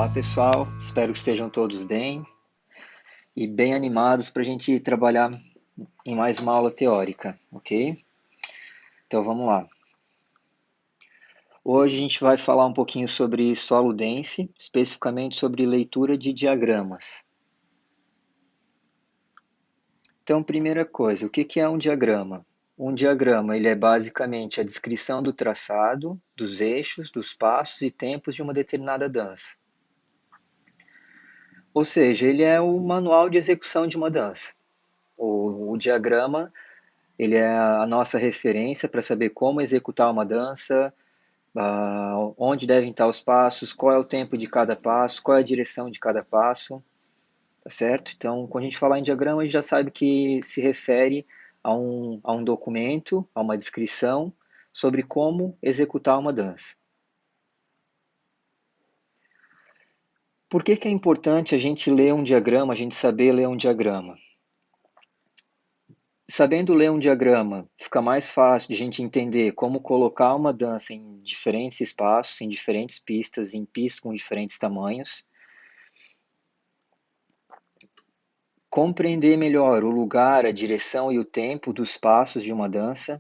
Olá pessoal, espero que estejam todos bem e bem animados para a gente trabalhar em mais uma aula teórica, ok? Então vamos lá. Hoje a gente vai falar um pouquinho sobre solo dense, especificamente sobre leitura de diagramas. Então, primeira coisa, o que é um diagrama? Um diagrama ele é basicamente a descrição do traçado, dos eixos, dos passos e tempos de uma determinada dança. Ou seja, ele é o manual de execução de uma dança. O diagrama ele é a nossa referência para saber como executar uma dança, onde devem estar os passos, qual é o tempo de cada passo, qual é a direção de cada passo, tá certo? Então, quando a gente falar em diagrama, a gente já sabe que se refere a um documento, a uma descrição sobre como executar uma dança. Por que é importante a gente ler um diagrama, a gente saber ler um diagrama? Sabendo ler um diagrama, fica mais fácil de a gente entender como colocar uma dança em diferentes espaços, em diferentes pistas, em pistas com diferentes tamanhos. Compreender melhor o lugar, a direção e o tempo dos passos de uma dança.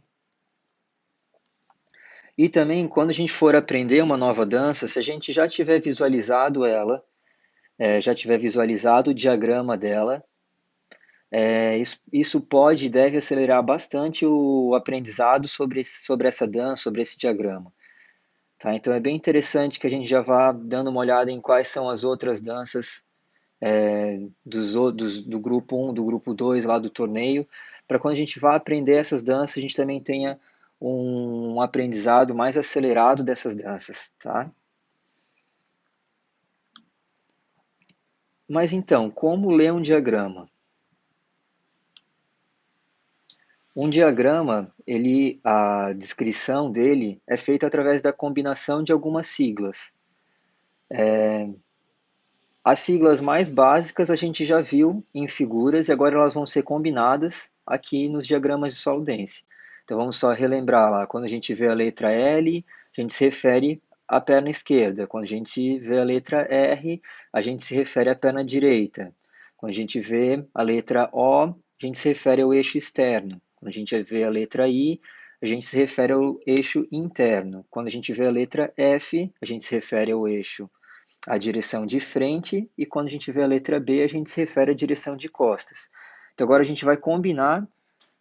E também, quando a gente for aprender uma nova dança, se a gente já tiver visualizado ela, já tiver visualizado o diagrama dela, isso pode e deve acelerar bastante o aprendizado sobre essa dança, sobre esse diagrama. Tá? Então é bem interessante que a gente já vá dando uma olhada em quais são as outras danças do grupo 1, do grupo 2 lá do torneio, para quando a gente vá aprender essas danças, a gente também tenha um aprendizado mais acelerado dessas danças. Tá? Mas então, como ler um diagrama? Um diagrama, a descrição dele é feita através da combinação de algumas siglas. As siglas mais básicas a gente já viu em figuras e agora elas vão ser combinadas aqui nos diagramas de solo dense. Então vamos só relembrar lá, quando a gente vê a letra L, a gente se refere à perna esquerda. Quando a gente vê a letra R, a gente se refere à perna direita. Quando a gente vê a letra O, a gente se refere ao eixo externo. Quando a gente vê a letra I, a gente se refere ao eixo interno. Quando a gente vê a letra F, a gente se refere ao eixo a direção de frente, e quando a gente vê a letra B, a gente se refere à direção de costas. Então agora a gente vai combinar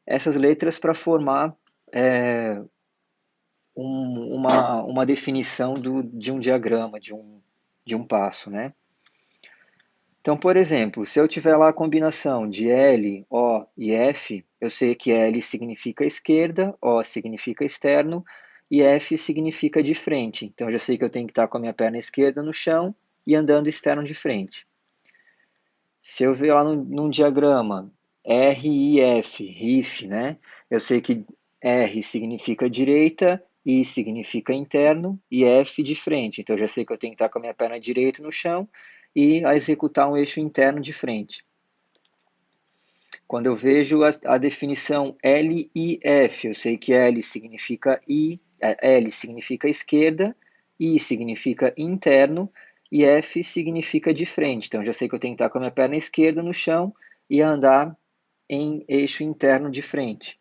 essas letras para formar uma definição de um diagrama, de um passo. Né? Então, por exemplo, se eu tiver lá a combinação de L, O e F, eu sei que L significa esquerda, O significa externo e F significa de frente. Então, eu já sei que eu tenho que estar com a minha perna esquerda no chão e andando externo de frente. Se eu ver lá num diagrama RIF, RIF, né? Eu sei que R significa direita, I significa interno e F de frente. Então eu já sei que eu tenho que estar com a minha perna direita no chão e a executar um eixo interno de frente. Quando eu vejo a definição LIF, eu sei que L significa L significa esquerda, I significa interno e F significa de frente. Então, já sei que eu tenho que estar com a minha perna esquerda no chão e andar em eixo interno de frente.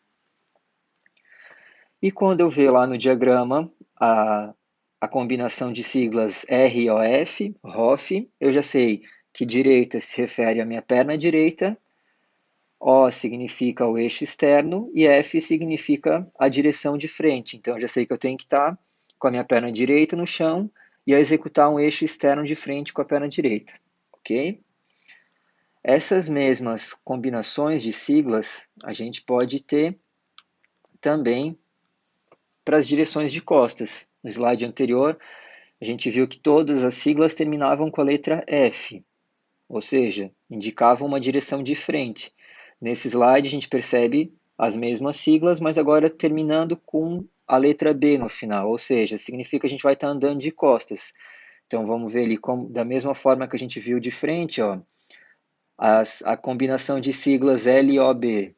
E quando eu ver lá no diagrama a combinação de siglas ROF, ROF, eu já sei que direita se refere à minha perna direita, O significa o eixo externo e F significa a direção de frente. Então, eu já sei que eu tenho que estar com a minha perna direita no chão e a executar um eixo externo de frente com a perna direita. Ok? Essas mesmas combinações de siglas a gente pode ter também para as direções de costas. No slide anterior, a gente viu que todas as siglas terminavam com a letra F, ou seja, indicavam uma direção de frente. Nesse slide a gente percebe as mesmas siglas, mas agora terminando com a letra B no final, ou seja, significa que a gente vai estar andando de costas. Então vamos ver ali da mesma forma que a gente viu de frente, ó, a combinação de siglas L e OB.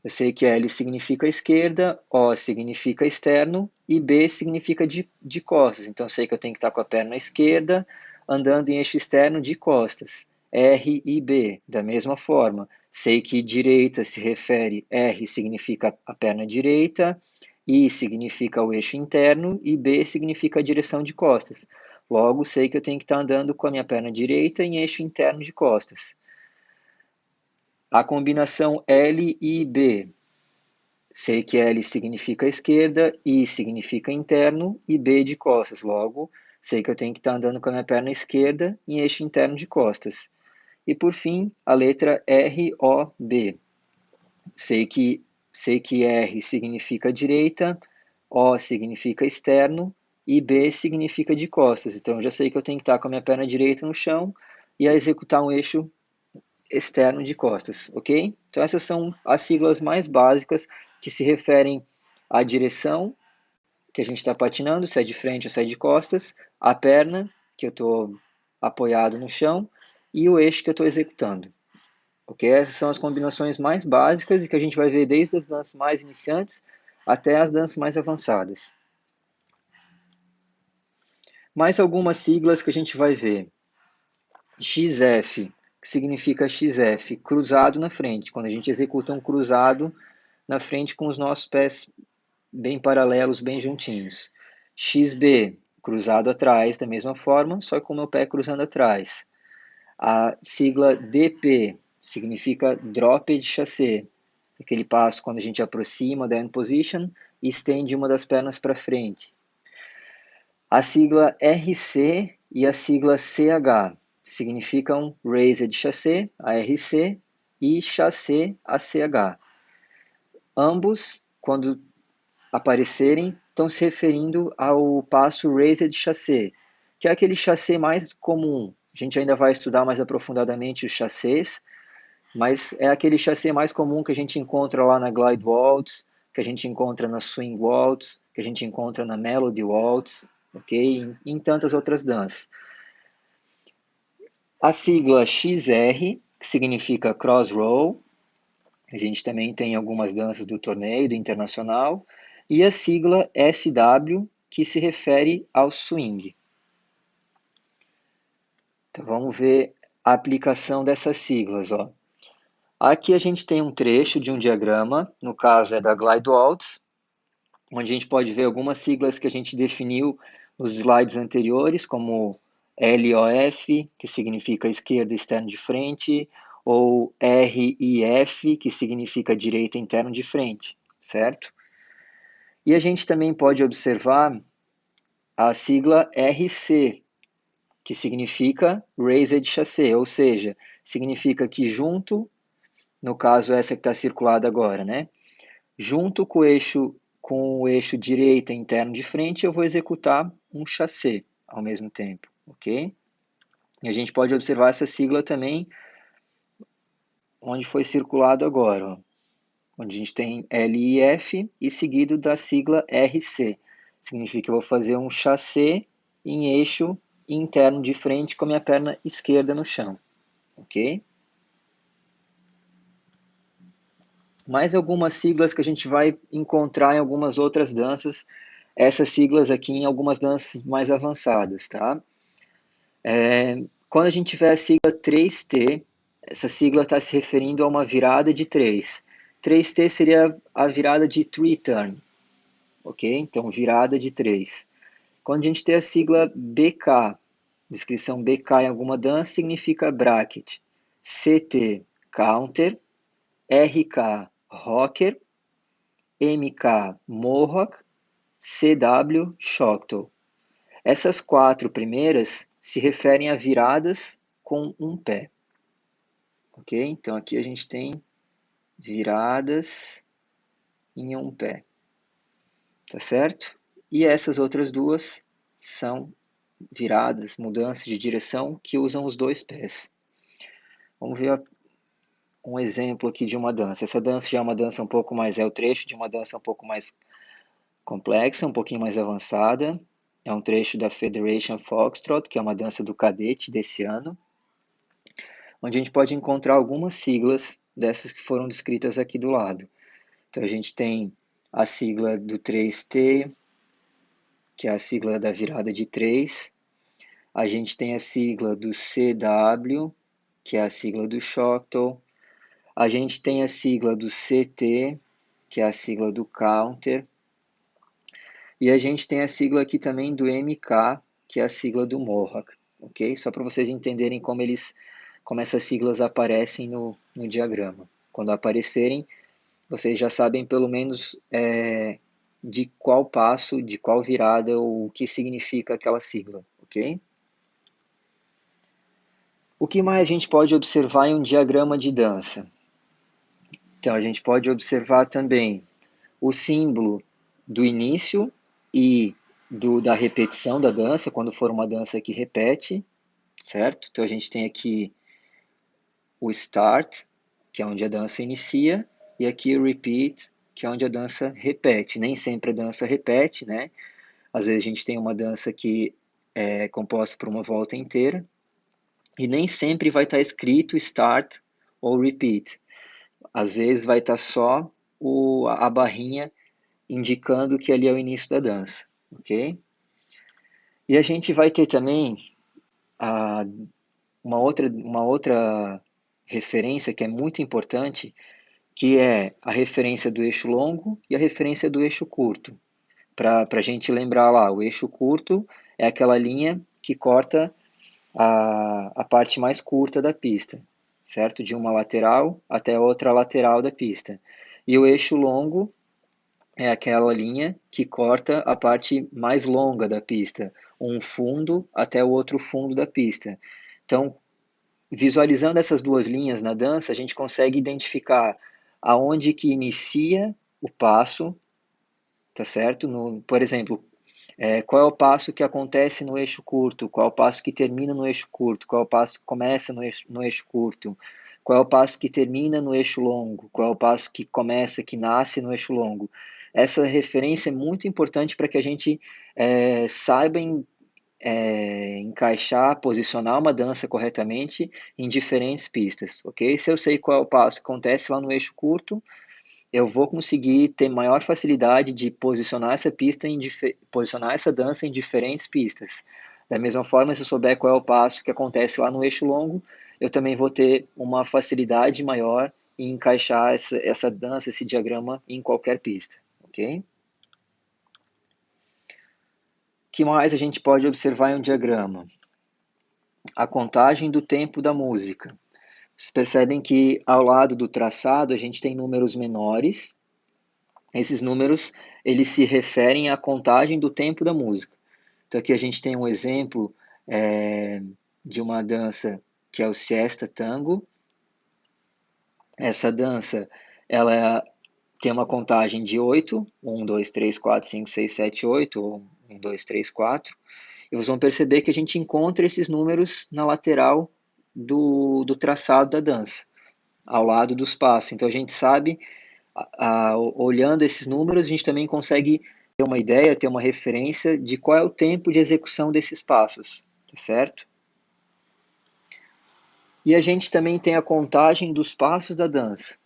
Eu sei que L significa esquerda, O significa externo e B significa de costas. Então eu sei que eu tenho que estar com a perna esquerda, andando em eixo externo de costas, R e B, da mesma forma. Sei que direita se refere, R significa a perna direita, I significa o eixo interno e B significa a direção de costas. Logo, sei que eu tenho que estar andando com a minha perna direita em eixo interno de costas. A combinação L e B. Sei que L significa esquerda, I significa interno e B de costas. Logo, sei que eu tenho que estar andando com a minha perna esquerda em eixo interno de costas. E por fim, a letra R, O, B. Sei que R significa direita, O significa externo e B significa de costas. Então, eu já sei que eu tenho que estar com a minha perna direita no chão e a executar um eixo externo de costas, ok? Então, essas são as siglas mais básicas que se referem à direção que a gente está patinando, se é de frente ou se é de costas, a perna, que eu estou apoiado no chão, e o eixo que eu estou executando. Ok? Essas são as combinações mais básicas e que a gente vai ver desde as danças mais iniciantes até as danças mais avançadas. Mais algumas siglas que a gente vai ver. XF, que significa XF, cruzado na frente, quando a gente executa um cruzado na frente com os nossos pés bem paralelos, bem juntinhos. XB, cruzado atrás, da mesma forma, só com o meu pé cruzando atrás. A sigla DP significa drop de chassé, aquele passo quando a gente aproxima da end position e estende uma das pernas para frente. A sigla RC e a sigla CH significam raised chassé, ARC, e chassé, ACH. Ambos, quando aparecerem, estão se referindo ao passo raised chassé, que é aquele chassé mais comum. A gente ainda vai estudar mais aprofundadamente os chassés, mas é aquele chassé mais comum que a gente encontra lá na Glide Waltz, que a gente encontra na Swing Waltz, que a gente encontra na Melody Waltz, ok? E em tantas outras danças. A sigla XR, que significa Cross Roll, a gente também tem algumas danças do torneio, do internacional, e a sigla SW, que se refere ao swing. Então vamos ver a aplicação dessas siglas. Ó. Aqui a gente tem um trecho de um diagrama, no caso é da Glide Waltz, onde a gente pode ver algumas siglas que a gente definiu nos slides anteriores, como LOF, que significa esquerda externo de frente, ou RIF, que significa direita interno de frente, certo? E a gente também pode observar a sigla RC, que significa Raised Chassé, ou seja, significa que junto, no caso essa que está circulada agora, né? Junto com o eixo direita interno de frente, eu vou executar um chassé ao mesmo tempo, ok? E a gente pode observar essa sigla também onde foi circulado agora, ó, onde a gente tem LIF e seguido da sigla RC. Significa que eu vou fazer um chassé em eixo interno de frente com a minha perna esquerda no chão, ok? Mais algumas siglas que a gente vai encontrar em algumas outras danças, essas siglas aqui em algumas danças mais avançadas, tá? Quando a gente tiver a sigla 3T, essa sigla está se referindo a uma virada de 3. 3T seria a virada de 3 turn, ok? Então, virada de 3. Quando a gente tem a sigla BK, descrição BK em alguma dança, significa bracket. CT, counter. RK, rocker. MK, mohawk. CW, shocktail. Essas quatro primeiras se referem a viradas com um pé. Ok? Então aqui a gente tem viradas em um pé. Tá certo? E essas outras duas são viradas, mudanças de direção que usam os dois pés. Vamos ver um exemplo aqui de uma dança. Essa dança já é uma dança um pouco mais, é o trecho de uma dança um pouco mais complexa, um pouquinho mais avançada. É um trecho da Federation Foxtrot, que é uma dança do cadete desse ano, onde a gente pode encontrar algumas siglas dessas que foram descritas aqui do lado. Então a gente tem a sigla do 3T, que é a sigla da virada de 3, A gente tem a sigla do CW, que é a sigla do Choctaw. A gente tem a sigla do CT, que é a sigla do Counter. E a gente tem a sigla aqui também do MK, que é a sigla do Mohawk, ok? Só para vocês entenderem como essas siglas aparecem no diagrama. Quando aparecerem, vocês já sabem pelo menos de qual passo, de qual virada, ou o que significa aquela sigla, ok? O que mais a gente pode observar em um diagrama de dança? Então, a gente pode observar também o símbolo do início e da repetição da dança, quando for uma dança que repete, certo? Então, a gente tem aqui o start, que é onde a dança inicia, e aqui o repeat, que é onde a dança repete. Nem sempre a dança repete, né? Às vezes a gente tem uma dança que é composta por uma volta inteira, e nem sempre vai estar escrito start ou repeat. Às vezes vai estar só a barrinha indicando que ali é o início da dança, ok? E a gente vai ter também a, uma outra referência que é muito importante, que é a referência do eixo longo e a referência do eixo curto. Para a gente lembrar lá, o eixo curto é aquela linha que corta a parte mais curta da pista, certo? De uma lateral até a outra lateral da pista. E o eixo longo é aquela linha que corta a parte mais longa da pista, um fundo até o outro fundo da pista. Então, visualizando essas duas linhas na dança, a gente consegue identificar aonde que inicia o passo, tá certo? Por exemplo, qual é o passo que acontece no eixo curto, qual é o passo que termina no eixo curto, qual é o passo que começa no eixo curto, qual é o passo que termina no eixo longo, qual é o passo que começa, que nasce no eixo longo. Essa referência é muito importante para que a gente saiba encaixar, posicionar uma dança corretamente em diferentes pistas, ok? Se eu sei qual é o passo que acontece lá no eixo curto, eu vou conseguir ter maior facilidade de posicionar essa posicionar essa dança em diferentes pistas. Da mesma forma, se eu souber qual é o passo que acontece lá no eixo longo, eu também vou ter uma facilidade maior em encaixar essa dança, esse diagrama em qualquer pista, ok? O que mais a gente pode observar em um diagrama? A contagem do tempo da música. Vocês percebem que ao lado do traçado a gente tem números menores. Esses números, eles se referem à contagem do tempo da música. Então aqui a gente tem um exemplo de uma dança que é o Siesta Tango. Essa dança, ela tem uma contagem de 8, 1, 2, 3, 4, 5, 6, 7, 8, ou 1, 2, 3, 4. E vocês vão perceber que a gente encontra esses números na lateral do traçado da dança, ao lado dos passos. Então a gente sabe, olhando esses números, a gente também consegue ter uma ideia, ter uma referência de qual é o tempo de execução desses passos, tá certo? E a gente também tem a contagem dos passos da dança.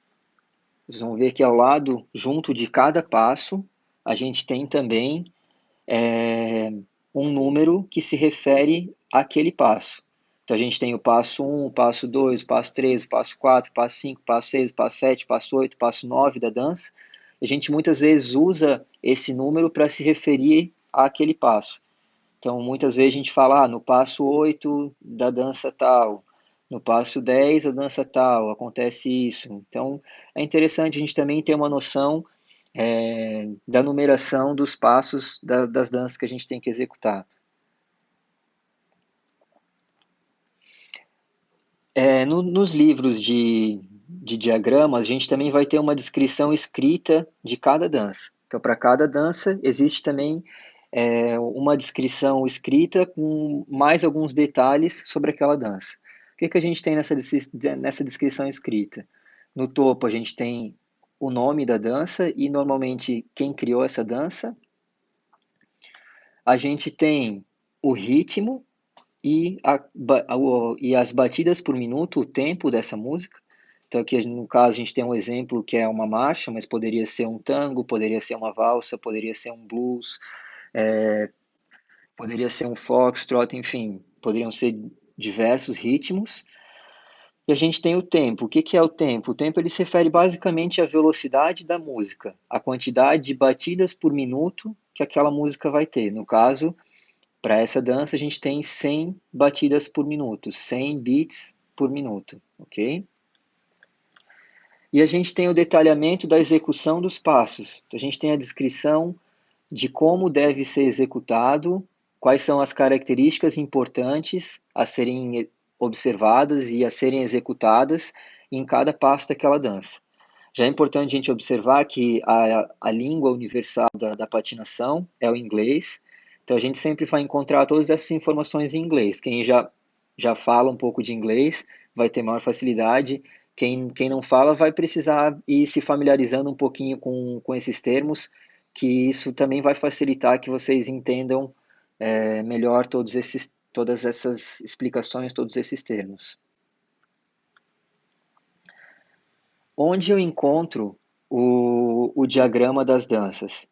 Vocês vão ver que ao lado, junto de cada passo, a gente tem também um número que se refere àquele passo. Então a gente tem o passo 1, o passo 2, o passo 3, o passo 4, o passo 5, o passo 6, o passo 7, o passo 8, o passo 9 da dança. A gente muitas vezes usa esse número para se referir àquele passo. Então muitas vezes a gente fala, no passo 8 da dança tal, no passo 10 da dança tal, acontece isso. Então é interessante a gente também ter uma noção da numeração dos passos das danças que a gente tem que executar. Nos livros de diagramas, a gente também vai ter uma descrição escrita de cada dança. Então, para cada dança, existe também uma descrição escrita com mais alguns detalhes sobre aquela dança. O que a gente tem nessa descrição escrita? No topo, a gente tem o nome da dança e, normalmente, quem criou essa dança. A gente tem o ritmo e as batidas por minuto, o tempo dessa música. Então aqui no caso a gente tem um exemplo que é uma marcha, mas poderia ser um tango, poderia ser uma valsa, poderia ser um blues, poderia ser um foxtrot, enfim. poderiam ser diversos ritmos. E a gente tem o tempo. O que que é o tempo? O tempo ele se refere basicamente à velocidade da música, a quantidade de batidas por minuto que aquela música vai ter. No caso, para essa dança, a gente tem 100 batidas por minuto, 100 beats por minuto, ok? E a gente tem o detalhamento da execução dos passos. Então, a gente tem a descrição de como deve ser executado, quais são as características importantes a serem observadas e a serem executadas em cada passo daquela dança. Já é importante a gente observar que a língua universal da patinação é o inglês, então a gente sempre vai encontrar todas essas informações em inglês. Quem já fala um pouco de inglês vai ter maior facilidade, quem não fala vai precisar ir se familiarizando um pouquinho com esses termos, que isso também vai facilitar que vocês entendam melhor todas essas explicações, todos esses termos. Onde eu encontro o diagrama das danças?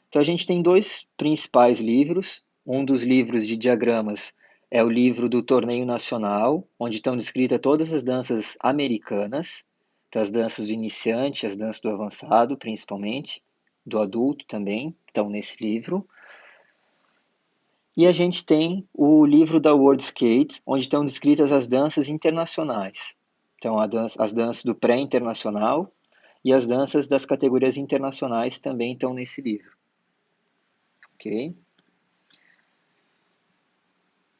Então a gente tem dois principais livros. Um dos livros de diagramas é o livro do Torneio Nacional, onde estão descritas todas as danças americanas, então as danças do iniciante, as danças do avançado, principalmente, do adulto também, estão nesse livro. E a gente tem o livro da World Skate, onde estão descritas as danças internacionais. Então, as danças do pré-internacional e as danças das categorias internacionais também estão nesse livro. Ok?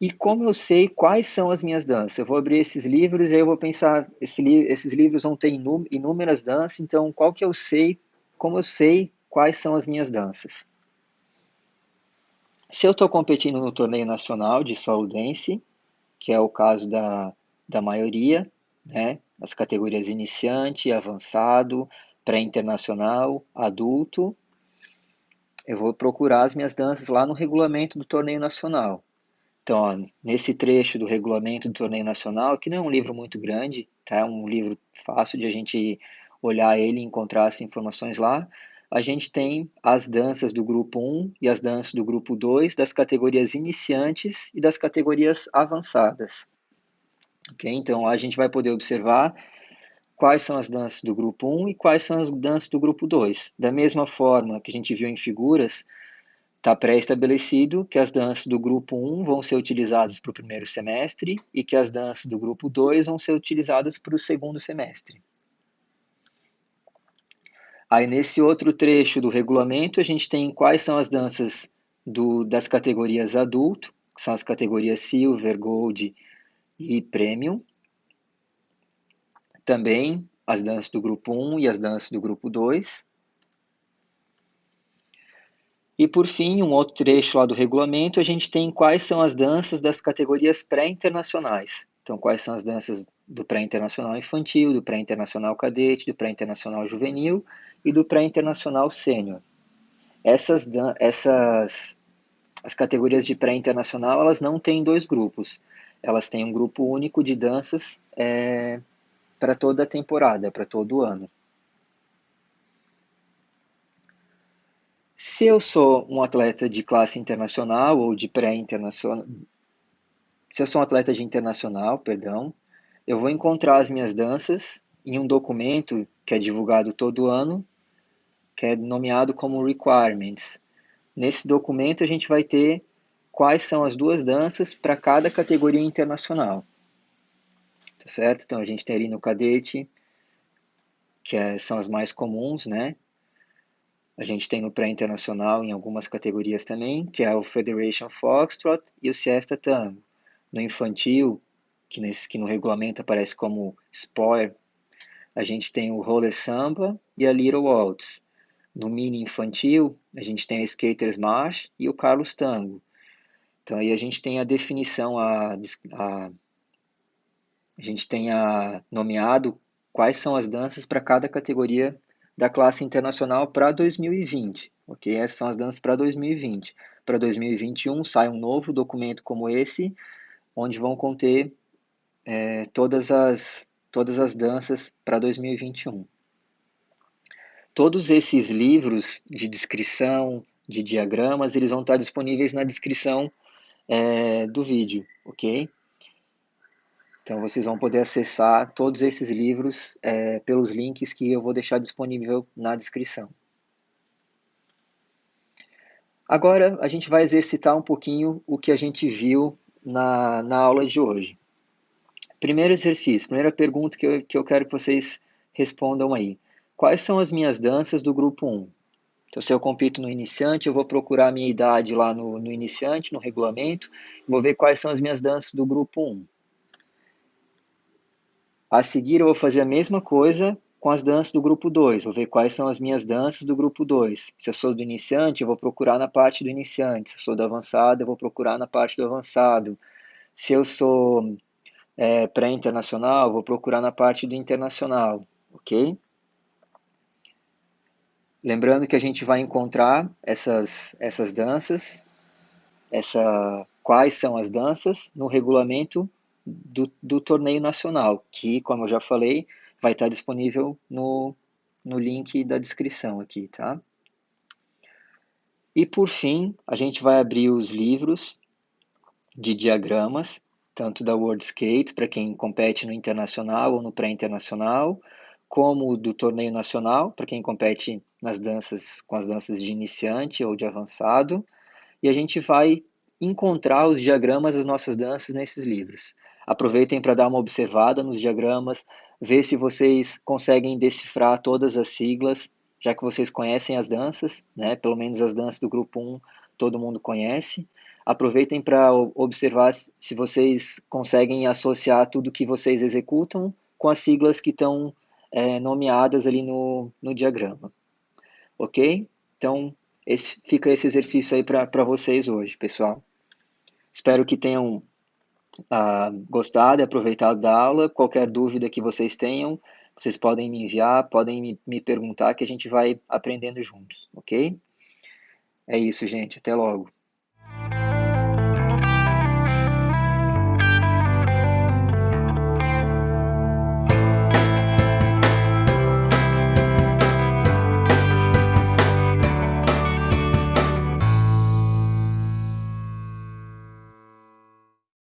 E como eu sei quais são as minhas danças? Eu vou abrir esses livros e aí eu vou pensar, esses livros vão ter inúmeras danças, então qual que eu sei, como eu sei quais são as minhas danças? Se eu estou competindo no torneio nacional de solo dance, que é o caso da maioria, né? As categorias iniciante, avançado, pré-internacional, adulto, eu vou procurar as minhas danças lá no regulamento do torneio nacional. Então, ó, nesse trecho do regulamento do torneio nacional, que não é um livro muito grande, tá? É um livro fácil de a gente olhar ele e encontrar as informações lá. A gente tem as danças do grupo 1 e as danças do grupo 2, das categorias iniciantes e das categorias avançadas. Okay? Então, a gente vai poder observar quais são as danças do grupo 1 e quais são as danças do grupo 2. Da mesma forma que a gente viu em figuras, está pré-estabelecido que as danças do grupo 1 vão ser utilizadas para o primeiro semestre e que as danças do grupo 2 vão ser utilizadas para o segundo semestre. Aí, nesse outro trecho do regulamento, a gente tem quais são as danças das categorias adulto, que são as categorias Silver, Gold e Premium. Também as danças do grupo 1 e as danças do grupo 2. E por fim, um outro trecho lá do regulamento, a gente tem quais são as danças das categorias pré-internacionais. Então, quais são as danças do pré-internacional infantil, do pré-internacional cadete, do pré-internacional juvenil e do pré-internacional sênior. As categorias de pré-internacional, elas não têm dois grupos. Elas têm um grupo único de danças para toda a temporada, para todo o ano. Se eu sou um atleta de classe internacional ou de pré-internacional, se eu sou um atleta de internacional, perdão, eu vou encontrar as minhas danças em um documento que é divulgado todo ano, que é nomeado como Requirements. Nesse documento a gente vai ter quais são as duas danças para cada categoria internacional. Tá certo? Então a gente tem ali no cadete, são as mais comuns, né? A gente tem no pré-internacional em algumas categorias também, que é o Federation Foxtrot e o Siesta Tango. No infantil, que no regulamento aparece como Spoir, a gente tem o Roller Samba e a Little Waltz. No mini infantil, a gente tem a Skaters March e o Carlos Tango. Então aí a gente tem a definição, a gente tem nomeado quais são as danças para cada categoria da classe internacional para 2020. Ok? Essas são as danças para 2020. Para 2021 sai um novo documento como esse, onde vão conter todas as danças para 2021. Todos esses livros de descrição, de diagramas, eles vão estar disponíveis na descrição do vídeo, ok? Então vocês vão poder acessar todos esses livros pelos links que eu vou deixar disponível na descrição. Agora a gente vai exercitar um pouquinho o que a gente viu na aula de hoje. Primeiro exercício, primeira pergunta que eu quero que vocês respondam aí. Quais são as minhas danças do grupo 1? Então, se eu compito no iniciante, eu vou procurar a minha idade lá no iniciante, no regulamento, vou ver quais são as minhas danças do grupo 1. A seguir, eu vou fazer a mesma coisa com as danças do grupo 2. Vou ver quais são as minhas danças do grupo 2. Se eu sou do iniciante, eu vou procurar na parte do iniciante. Se eu sou do avançado, eu vou procurar na parte do avançado. Se eu sou pré-internacional, eu vou procurar na parte do internacional, ok? Lembrando que a gente vai encontrar essas danças, quais são as danças no regulamento do torneio nacional, que, como eu já falei, vai estar disponível no link da descrição aqui, tá? E por fim, a gente vai abrir os livros de diagramas, tanto da World Skate, para quem compete no internacional ou no pré-internacional, como do torneio nacional, para quem compete nas danças, com as danças de iniciante ou de avançado, e a gente vai encontrar os diagramas das nossas danças nesses livros. Aproveitem para dar uma observada nos diagramas, ver se vocês conseguem decifrar todas as siglas, já que vocês conhecem as danças, né? Pelo menos as danças do grupo 1 todo mundo conhece. Aproveitem para observar se vocês conseguem associar tudo que vocês executam com as siglas que estão nomeadas ali no diagrama. Ok? Então, fica esse exercício aí para vocês hoje, pessoal. Espero que tenham gostado e aproveitado da aula. Qualquer dúvida que vocês tenham, vocês podem me enviar, podem me perguntar que a gente vai aprendendo juntos, ok? É isso, gente. Até logo.